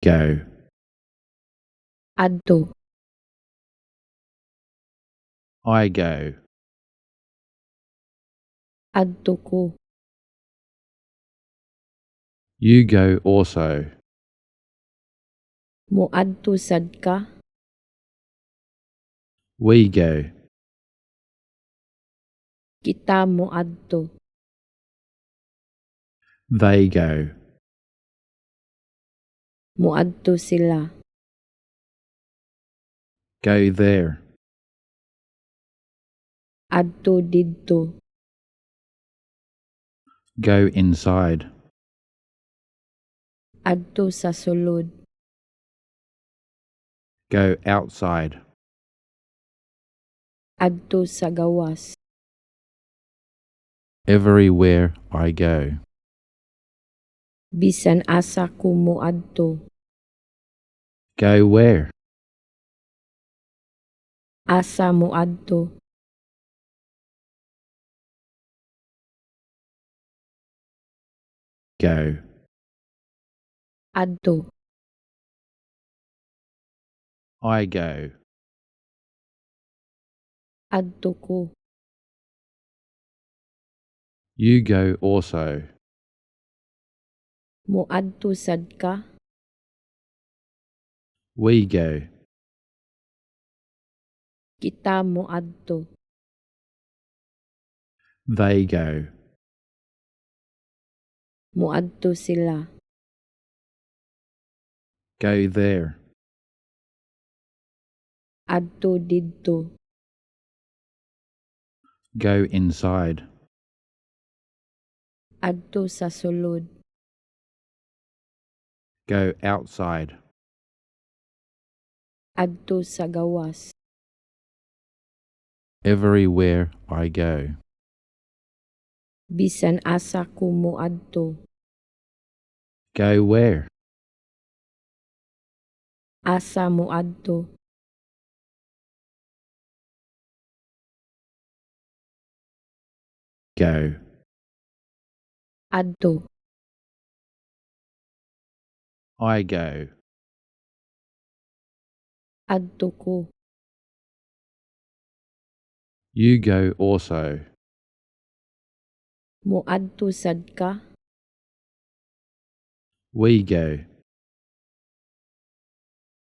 Go. Adto. I go. Adto ko. You go also. Moadto sad ka. We go. Kita moadto. They go. Moadto sila. Go there. Adto didto. Go inside. Adto sa sulod. Go outside. Adto sa gawas. Everywhere I go. Bisan asa ko moadto. Go where? Asa moadto. Go. Adto. I go. Adto ko. You go also. Moadto sad ka. We go. Kita moadto. They go. Moadto sila. Go there. Adto didto. Go inside. Adto sa sulod. Go outside. Adto sa gawas. Everywhere I go. Bisan asa ko moadto. Go where? Asa moadto. Go. Adto. I go. Adto ko. You go also. Moadto sad ka. We go.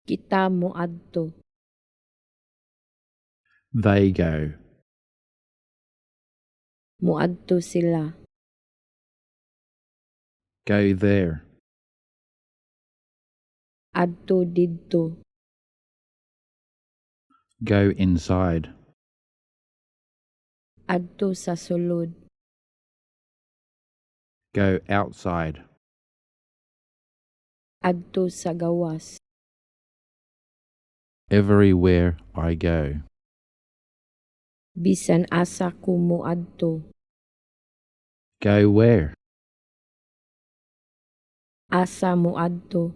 Kita moadto. They go. Moadto sila. Go there. Adto didto. Go inside. Adto sa sulod. Go outside. Adto sa gawas. Everywhere I go. Bisan asa ko moadto. Go where? Asa moadto.